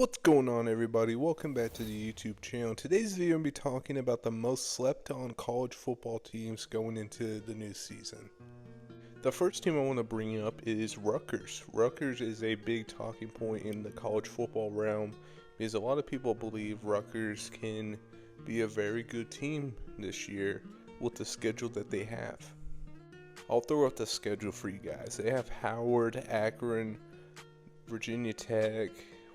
What's going on, everybody? Welcome back to the YouTube channel. Today's video, I'm going to be talking about the most slept on college football teams going into the new season. The first team I want to bring up is Rutgers. Rutgers is a big talking point in the college football realm because a lot of people believe Rutgers can be a very good team this year with the schedule that they have. I'll throw out the schedule for you guys. They have Howard, Akron, Virginia Tech,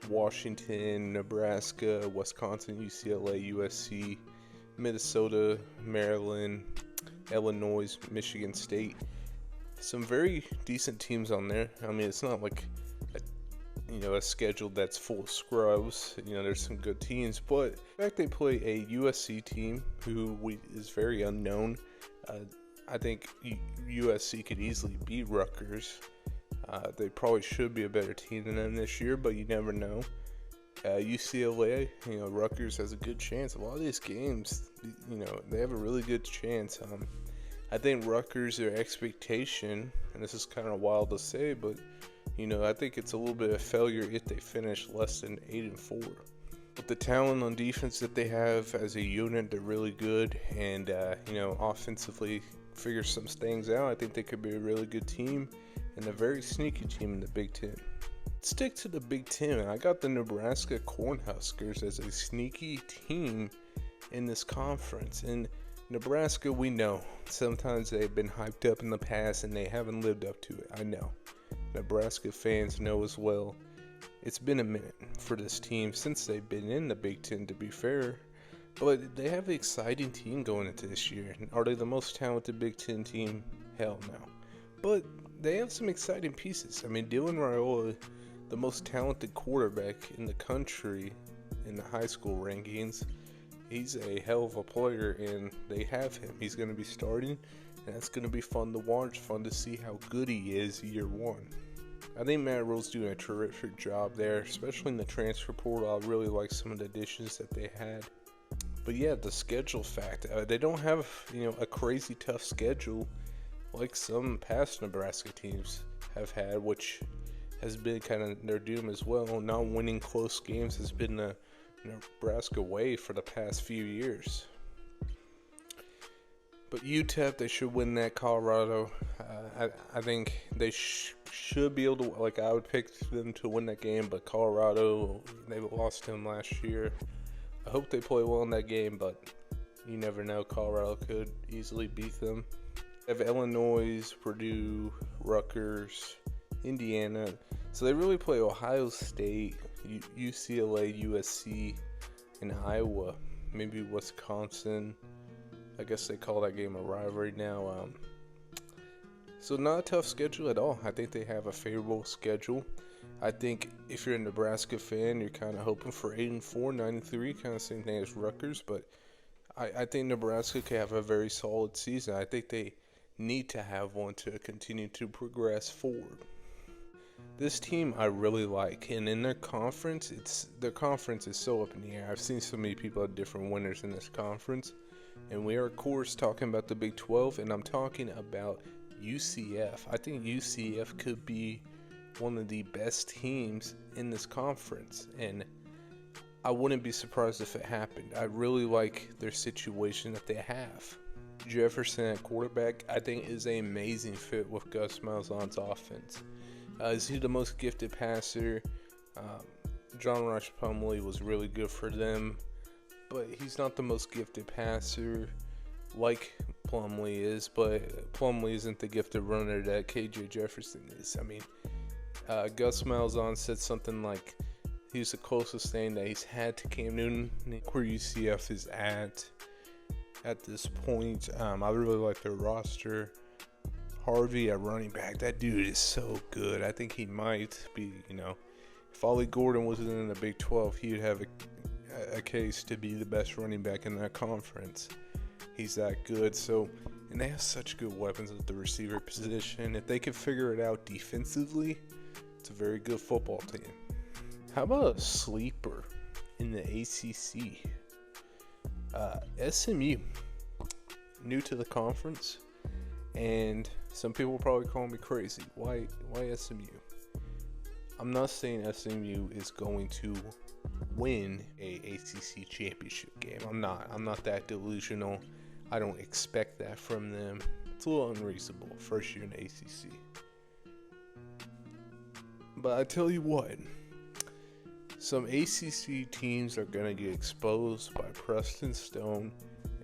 Washington, Nebraska, Wisconsin, UCLA, USC, Minnesota, Maryland, Illinois, Michigan State. Some very decent teams on there. I mean, it's not like a schedule that's full of scrubs. There's some good teams, but in fact they play a USC team who is very unknown. I think USC could easily beat Rutgers. They probably should be a better team than them this year, but you never know. UCLA, Rutgers has a good chance. A lot of these games, they have a really good chance. I think Rutgers, their expectation, and this is kind of wild to say, but I think it's a little bit of failure if they finish less than 8-4. With the talent on defense that they have as a unit, they're really good, and offensively figure some things out. I think they could be a really good team and a very sneaky team in the Big Ten. Stick to the Big Ten. I got the Nebraska Cornhuskers as a sneaky team in this conference. And Nebraska, we know, sometimes they've been hyped up in the past and they haven't lived up to it. I know. Nebraska fans know as well. It's been a minute for this team since they've been in the Big Ten, to be fair. But they have an exciting team going into this year. Are they the most talented Big Ten team? Hell no. But they have some exciting pieces. I mean, Dylan Raiola, the most talented quarterback in the country in the high school rankings, he's a hell of a player, and they have him. He's going to be starting, and that's going to be fun to watch, fun to see how good he is year one. I think Matt Rhule's doing a terrific job there, especially in the transfer portal. I really like some of the additions that they had. But yeah, the schedule fact, they don't have a crazy tough schedule like some past Nebraska teams have had, which has been kind of their doom as well. Not winning close games has been the Nebraska way for the past few years. But UTEP, they should win that. Colorado, I think they should be able to, I would pick them to win that game, but Colorado, they lost him last year. I hope they play well in that game, but you never know. Colorado could easily beat them. They have Illinois, Purdue, Rutgers, Indiana. So they really play Ohio State, UCLA, USC, and Iowa. Maybe Wisconsin. I guess they call that game a rivalry now. So not a tough schedule at all. I think they have a favorable schedule. I think if you're a Nebraska fan, you're kind of hoping for 8-4, 9-3, kind of same thing as Rutgers. But I think Nebraska could have a very solid season. I think they need to have one to continue to progress forward. This team I really like, and in their conference, their conference is so up in the air. I've seen so many people have different winners in this conference, and we are of course talking about the Big 12, and I'm talking about UCF. I think UCF could be one of the best teams in this conference, and I wouldn't be surprised if it happened. I really like their situation that they have. Jefferson at quarterback, I think, is an amazing fit with Gus Malzahn's offense. Is he the most gifted passer? John Rush Plumlee was really good for them, but he's not the most gifted passer like Plumlee is, but Plumlee isn't the gifted runner that KJ Jefferson is. I mean, Gus Malzahn said something like he's the closest thing that he's had to Cam Newton, where UCF is at this point. I really like their roster. Harvey at running back, that dude is so good. I think he might be, if Ollie Gordon wasn't in the Big 12, he would have a case to be the best running back in that conference. He's that good. So, and they have such good weapons at the receiver position. If they can figure it out defensively, it's a very good football team. How about a sleeper in the ACC? SMU, new to the conference, and some people probably call me crazy. Why SMU? I'm not saying SMU is going to win a ACC championship game. I'm not that delusional. I don't expect that from them. It's a little unreasonable, first year in the ACC. But I tell you what, some ACC teams are going to get exposed by Preston Stone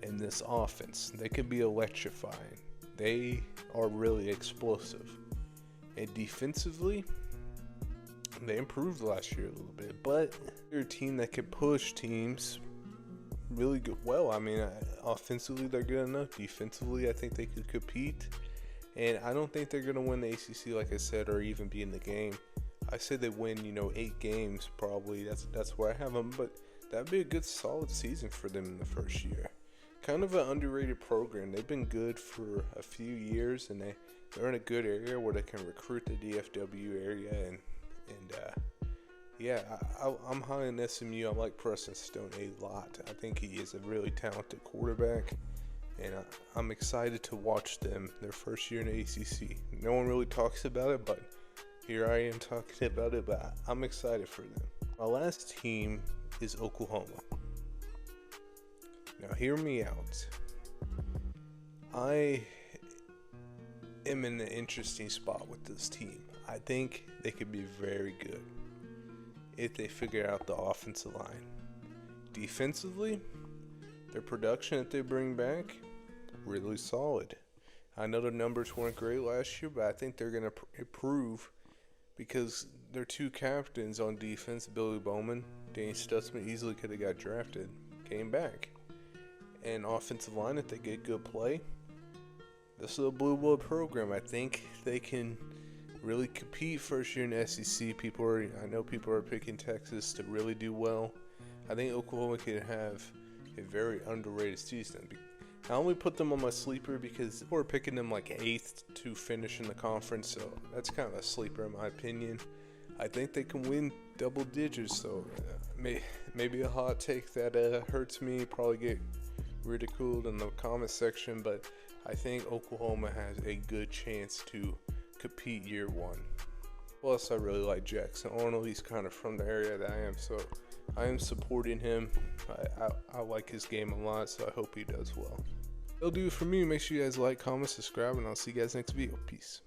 and this offense. They can be electrifying. They are really explosive. And defensively, they improved last year a little bit, but they're a team that can push teams really good. Well, I mean, offensively they're good enough. Defensively, I think they could compete, and I don't think they're gonna win the ACC, like I said, or even be in the game. I say they win, 8 games probably. That's where I have them, but that'd be a good solid season for them in the first year. Kind of an underrated program. They've been good for a few years, and they're in a good area where they can recruit the DFW area, and I'm high on SMU. I like Preston Stone a lot. I think he is a really talented quarterback, and I'm excited to watch them their first year in the ACC. No one really talks about it, but here I am talking about it, but I'm excited for them. My last team is Oklahoma. Now hear me out. I am in an interesting spot with this team. I think they could be very good if they figure out the offensive line. Defensively, their production that they bring back, really solid. I know their numbers weren't great last year, but I think they're going to improve because their 2 captains on defense, Billy Bowman, Danny Stutzman, easily could have got drafted, came back. And offensive line, if they get good play, this is a blue blood program. I think they can really compete first year in the SEC. I know people are picking Texas to really do well. I think Oklahoma can have a very underrated season. I only put them on my sleeper because people are picking them like 8th to finish in the conference, so that's kind of a sleeper in my opinion. I think they can win double digits, so maybe a hot take that hurts me, probably get ridiculed in the comment section, but I think Oklahoma has a good chance to compete year 1. Plus, I really like Jackson Arnold. He's kind of from the area that I am, so I am supporting him. I like his game a lot, so I hope he does well. That'll do it for me. Make sure you guys like, comment, subscribe, and I'll see you guys next video. Peace.